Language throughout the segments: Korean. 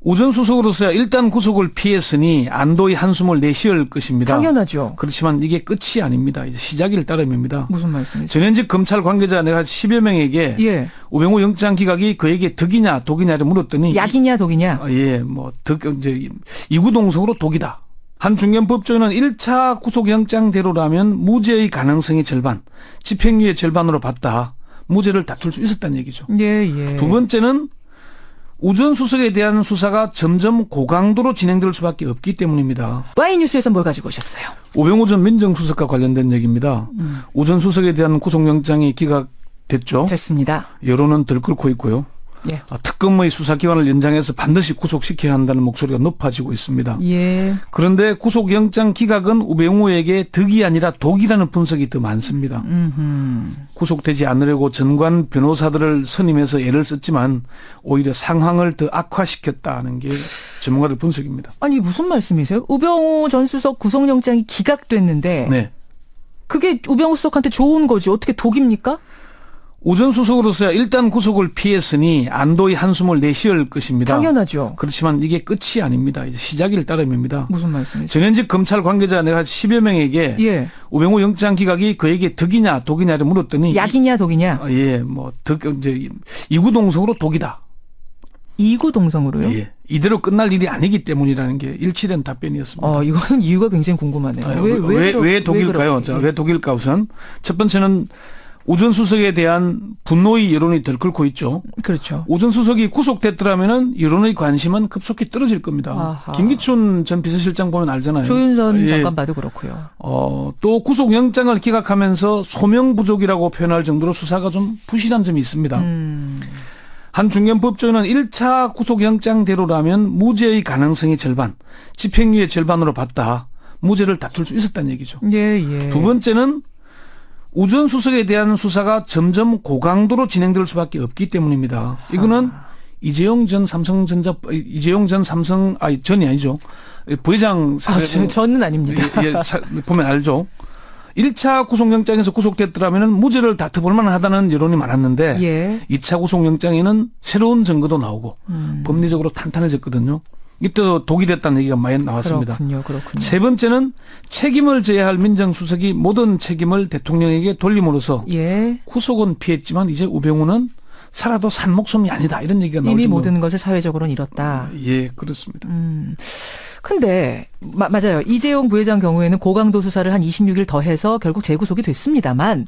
우전 수석으로서야 일단 구속을 피했으니 안도의 한숨을 내쉬을 것입니다. 당연하죠. 그렇지만 이게 끝이 아닙니다. 이제 시작일 따름입니다. 무슨 말씀이세요? 전현직 검찰 관계자 내가 10여 명에게 예. 우병우 영장 기각이 그에게 덕이냐 독이냐를 물었더니 약이냐 독이냐? 이제 이구동성으로 독이다. 한 중견 법조인은 1차 구속영장대로라면 무죄의 가능성이 절반, 집행유예 절반으로 봤다. 무죄를 다툴 수 있었다는 얘기죠. 예. 두 번째는 우전 수석에 대한 수사가 점점 고강도로 진행될 수밖에 없기 때문입니다. Y뉴스에서 뭘 가지고 오셨어요? 우병우 전 민정수석과 관련된 얘기입니다. 우전 수석에 대한 구속영장이 기각됐죠. 됐습니다. 여론은 들끓고 있고요. 예. 특검의 수사기관을 연장해서 반드시 구속시켜야 한다는 목소리가 높아지고 있습니다. 예. 그런데 구속영장 기각은 우병우에게 덕이 아니라 독이라는 분석이 더 많습니다. 구속되지 않으려고 전관 변호사들을 선임해서 애를 썼지만 오히려 상황을 더 악화시켰다는 게 전문가들 분석입니다. 아니 무슨 말씀이세요? 우병우 전 수석 구속영장이 기각됐는데 네. 그게 우병우 수석한테 좋은 거지. 어떻게 독입니까? 우전 수석으로서야 일단 구속을 피했으니 안도의 한숨을 내쉬을 것입니다. 당연하죠. 그렇지만 이게 끝이 아닙니다. 이제 시작일 따름입니다. 무슨 말씀이세요? 전현직 검찰 관계자 내가 10여 명에게 예. 우병우 영장 기각이 그에게 덕이냐 독이냐를 물었더니 약이냐 독이냐? 이제 이구동성으로 독이다. 이구동성으로요? 예. 이대로 끝날 일이 아니기 때문이라는 게 일치된 답변이었습니다. 이거는 이유가 굉장히 궁금하네요. 왜 독일까요? 왜 독일까 우선 첫 번째는 우전 수석에 대한 분노의 여론이 들끓고 있죠. 그렇죠. 우전 수석이 구속됐더라면은 여론의 관심은 급속히 떨어질 겁니다. 아하. 김기춘 전 비서실장 보면 알잖아요. 조윤선 장관 봐도 그렇고요. 또 구속영장을 기각하면서 소명 부족이라고 표현할 정도로 수사가 좀 부실한 점이 있습니다. 한 중견 법조인은 1차 구속영장대로라면 무죄의 가능성이 절반, 집행유예 절반으로 봤다. 무죄를 다툴 수 있었다는 얘기죠. 예. 두 번째는 우전 수석에 대한 수사가 점점 고강도로 진행될 수밖에 없기 때문입니다. 이거는 이재용 전 삼성 전이 아니죠. 부회장 저는 아닙니다. 보면 알죠. 1차 구속영장에서 구속됐더라면 무죄를 다퉈볼 만하다는 여론이 많았는데 2차 구속영장에는 새로운 증거도 나오고 법리적으로 탄탄해졌거든요. 이때 독이 됐다는 얘기가 많이 나왔습니다. 그렇군요. 세 번째는 책임을 져야 할 민정수석이 모든 책임을 대통령에게 돌림으로써 구속은 피했지만 이제 우병우는 살아도 산 목숨이 아니다. 이런 얘기가 나오죠. 이미 모든 것을 사회적으로는 잃었다. 예, 그렇습니다. 근데 맞아요. 이재용 부회장 경우에는 고강도 수사를 한 26일 더 해서 결국 재구속이 됐습니다만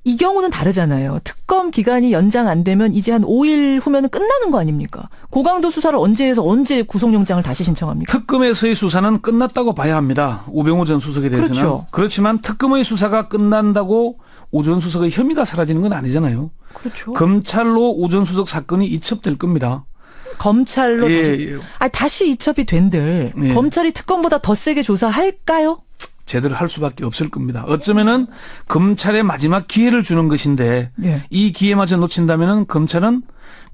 이 경우는 다르잖아요. 특검 기간이 연장 안 되면 이제 한 5일 후면은 끝나는 거 아닙니까? 고강도 수사를 언제 해서 언제 구속영장을 다시 신청합니까? 특검에서의 수사는 끝났다고 봐야 합니다. 우병우 전 수석에 대해서는. 그렇죠. 그렇지만 특검의 수사가 끝난다고 우 전 수석의 혐의가 사라지는 건 아니잖아요. 그렇죠. 검찰로 우 전 수석 사건이 이첩될 겁니다. 검찰로 다시 이첩이 된들 검찰이 특검보다 더 세게 조사할까요? 제대로 할 수밖에 없을 겁니다. 어쩌면은 검찰의 마지막 기회를 주는 것인데 이 기회마저 놓친다면은 검찰은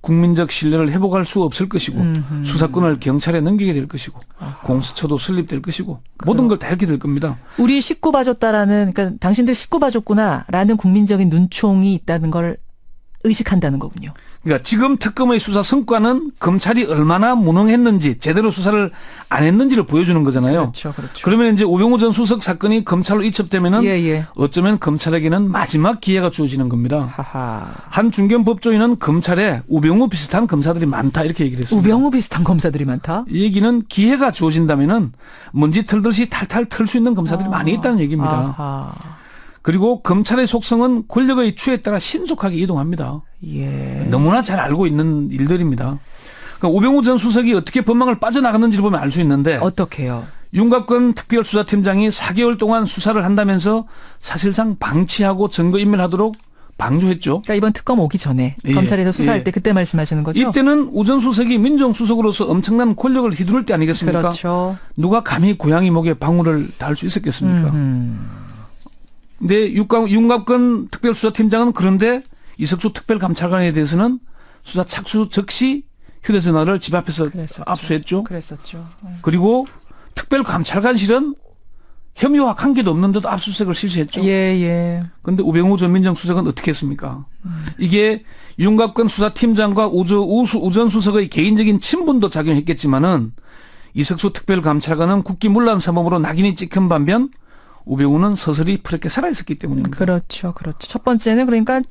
국민적 신뢰를 회복할 수 없을 것이고 수사권을 경찰에 넘기게 될 것이고 공수처도 설립될 것이고 모든 걸 다 잃게 될 겁니다. 우리 식구 봐줬다라는 그러니까 당신들 식구 봐줬구나라는 국민적인 눈총이 있다는 걸 의식한다는 거군요. 그러니까 지금 특검의 수사 성과는 검찰이 얼마나 무능했는지 제대로 수사를 안 했는지를 보여주는 거잖아요. 그렇죠. 그러면 이제 우병우 전 수석 사건이 검찰로 이첩되면은 어쩌면 검찰에게는 마지막 기회가 주어지는 겁니다. 한 중견 법조인은 검찰에 우병우 비슷한 검사들이 많다 이렇게 얘기를 했습니다. 우병우 비슷한 검사들이 많다? 이 얘기는 기회가 주어진다면은 먼지 털듯이 탈탈 털 수 있는 검사들이 많이 있다는 얘기입니다. 그리고 검찰의 속성은 권력의 추에 따라 신속하게 이동합니다. 너무나 잘 알고 있는 일들입니다. 그러니까 우병우 전 수석이 어떻게 법망을 빠져나갔는지를 보면 알 수 있는데 어떻게요? 윤갑근 특별수사팀장이 4개월 동안 수사를 한다면서 사실상 방치하고 증거인멸하도록 방조했죠. 그러니까 이번 특검 오기 전에 검찰에서 수사할 때 그때 말씀하시는 거죠? 이때는 우 전 수석이 민정수석으로서 엄청난 권력을 휘두를 때 아니겠습니까? 그렇죠. 누가 감히 고양이 목에 방울을 달 수 있었겠습니까? 근데 윤갑근 특별수사팀장은 그런데 이석수 특별감찰관에 대해서는 수사 착수 즉시 휴대전화를 집 앞에서 압수했죠. 그랬었죠. 그리고 특별감찰관실은 혐의와 관계도 없는데도 압수수색을 실시했죠. 예. 그런데 우병우 전 민정수석은 어떻게 했습니까? 이게 윤곽근 수사팀장과 우전 수석의 개인적인 친분도 작용했겠지만은 이석수 특별감찰관은 국기문란 사범으로 낙인이 찍힌 반면 우병우는 서서히 푸르게 살아있었기 때문입니다. 그렇죠. 첫 번째는 그러니까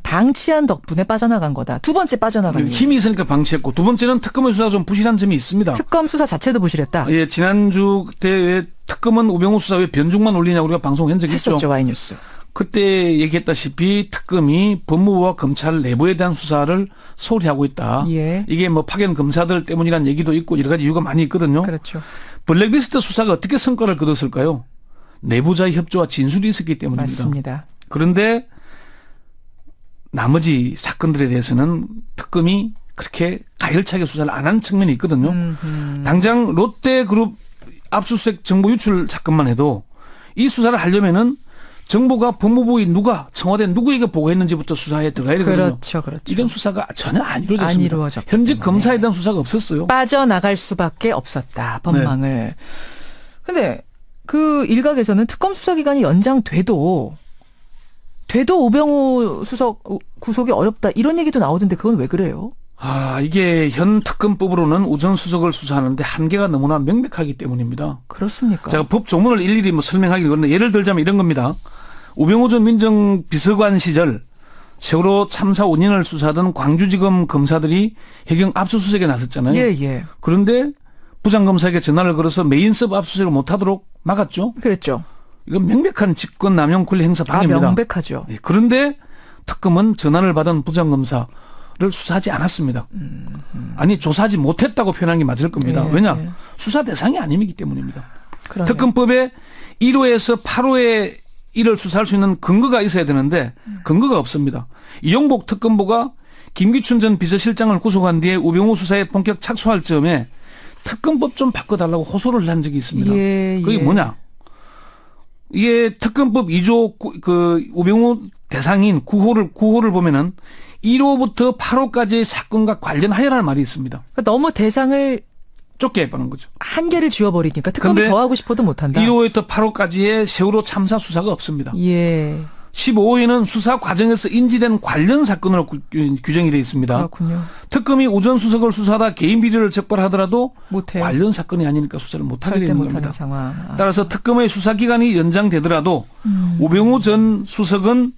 방치한 덕분에 빠져나간 거다. 두 번째 빠져나간 힘이 있으니까 방치했고, 두 번째는 특검의 수사가 좀 부실한 점이 있습니다. 특검 수사 자체도 부실했다. 예, 지난주 때 왜 특검은 우병우 수사 왜 변죽만 올리냐고 우리가 방송한 적이 있죠. 했었죠, 와이뉴스. 그때 얘기했다시피 특검이 법무부와 검찰 내부에 대한 수사를 소홀히 하고 있다. 예. 이게 뭐 파견 검사들 때문이라는 얘기도 있고 여러 가지 이유가 많이 있거든요. 그렇죠. 블랙리스트 수사가 어떻게 성과를 거뒀을까요? 내부자의 협조와 진술이 있었기 때문입니다. 맞습니다. 그런데 나머지 사건들에 대해서는 특검이 그렇게 가열차게 수사를 안 한 측면이 있거든요. 당장 롯데그룹 압수수색 정보 유출 사건만 해도 이 수사를 하려면은 정보가 법무부의 누가 청와대 누구에게 보고했는지부터 수사에 들어가야 되거든요. 그렇죠. 이런 수사가 전혀 안 이루어졌습니다. 현직 검사에 대한 수사가 없었어요. 빠져나갈 수밖에 없었다. 법망을. 근데 그 일각에서는 특검 수사기간이 연장돼도 우병우 수석 구속이 어렵다 이런 얘기도 나오던데 그건 왜 그래요? 이게 현 특검법으로는 우전 수석을 수사하는데 한계가 너무나 명백하기 때문입니다. 그렇습니까? 제가 법 조문을 일일이 설명하기 그런데 예를 들자면 이런 겁니다. 우병우 전 민정비서관 시절 세월호 참사 원인을 수사하던 광주지검 검사들이 해경 압수수색에 나섰잖아요. 예. 그런데 부장검사에게 전화를 걸어서 메인섭 압수수색을 못하도록 막았죠. 그랬죠. 이건 명백한 직권 남용 권리 행사 방해입니다. 명백하죠. 그런데 특검은 전화를 받은 부장검사를 수사하지 않았습니다. 아니 조사하지 못했다고 표현한 게 맞을 겁니다. 왜냐? 수사 대상이 아니기 때문입니다. 그러네요. 특검법에 1호에서 8호에 이를 수사할 수 있는 근거가 있어야 되는데 근거가 없습니다. 이용복 특검보가 김기춘 전 비서실장을 구속한 뒤에 우병우 수사에 본격 착수할 즈음에 특검법 좀 바꿔달라고 호소를 한 적이 있습니다. 그게 뭐냐? 이게 특검법 2조 우병우 대상인 9호를 보면은 1호부터 8호까지의 사건과 관련하여라는 말이 있습니다. 그러니까 너무 대상을 좁게 해버린 거죠. 한계를 지워버리니까 특검이 더 하고 싶어도 못한다. 1호부터 8호까지의 세월호 참사 수사가 없습니다. 예. 15호에는 수사 과정에서 인지된 관련 사건으로 규정이 되어 있습니다. 그렇군요. 특검이 우전 수석을 수사하다 개인 비리를 적발하더라도 못해요. 관련 사건이 아니니까 수사를 못하게 되는 겁니다. 상황. 따라서 특검의 수사 기간이 연장되더라도 우병우 전 수석은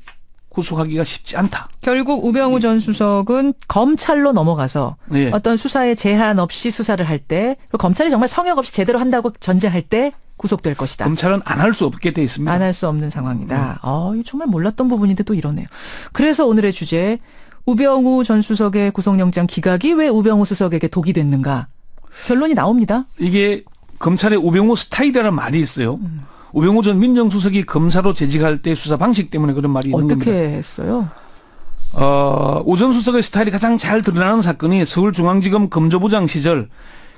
구속하기가 쉽지 않다. 결국 우병우 전 수석은 검찰로 넘어가서 어떤 수사에 제한 없이 수사를 할 때, 검찰이 정말 성역 없이 제대로 한다고 전제할 때 구속될 것이다. 검찰은 안 할 수 없게 돼 있습니다. 안 할 수 없는 상황이다. 이거 정말 몰랐던 부분인데 또 이러네요. 그래서 오늘의 주제, 우병우 전 수석의 구속영장 기각이 왜 우병우 수석에게 독이 됐는가? 결론이 나옵니다. 이게 검찰의 우병우 스타일이라는 말이 있어요. 우병우 전 민정수석이 검사로 재직할 때 수사 방식 때문에 그런 말이 있는 겁니다. 어떻게 했어요? 우 전 수석의 스타일이 가장 잘 드러나는 사건이 서울중앙지검 검조부장 시절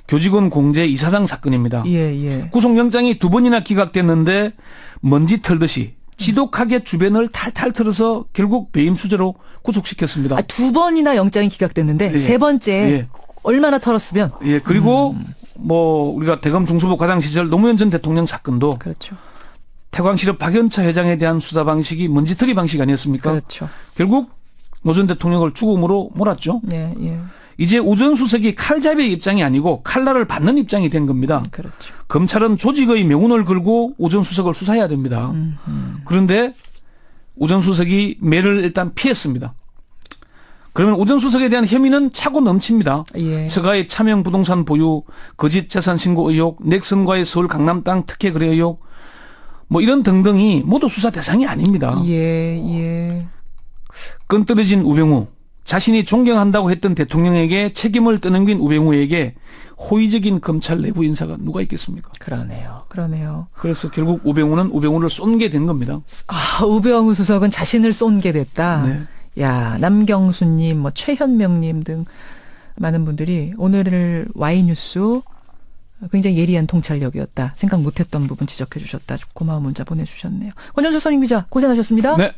교직원 공제 이사장 사건입니다. 예. 구속영장이 2번이나 기각됐는데 먼지 털듯이 지독하게 주변을 탈탈 털어서 결국 배임 수재로 구속시켰습니다. 2번이나 영장이 기각됐는데 세 번째 얼마나 털었으면. 그리고 우리가 대검 중수부 과장 시절 노무현 전 대통령 사건도 그렇죠. 태광실업 박연차 회장에 대한 수사 방식이 먼지털이 방식 아니었습니까? 그렇죠. 결국 노 전 대통령을 죽음으로 몰았죠. 예. 이제 우 전 수석이 칼잡이의 입장이 아니고 칼날을 받는 입장이 된 겁니다. 그렇죠. 검찰은 조직의 명운을 걸고 우 전 수석을 수사해야 됩니다. 그런데 우 전 수석이 매를 일단 피했습니다. 그러면 우 전 수석에 대한 혐의는 차고 넘칩니다. 처가의 차명 부동산 보유, 거짓 재산 신고 의혹, 넥슨과의 서울 강남 땅 특혜 거래 의혹, 이런 등등이 모두 수사 대상이 아닙니다. 예. 끈 떨어진 우병우, 자신이 존경한다고 했던 대통령에게 책임을 떠넘긴 우병우에게 호의적인 검찰 내부 인사가 누가 있겠습니까? 그러네요. 그래서 결국 우병우는 우병우를 쏜게 된 겁니다. 우병우 수석은 자신을 쏜게 됐다. 네. 야, 남경수님, 최현명님 등 많은 분들이 오늘 와이뉴스 굉장히 예리한 통찰력이었다. 생각 못했던 부분 지적해 주셨다. 고마운 문자 보내주셨네요. 권현수 선임 기자 고생하셨습니다. 네.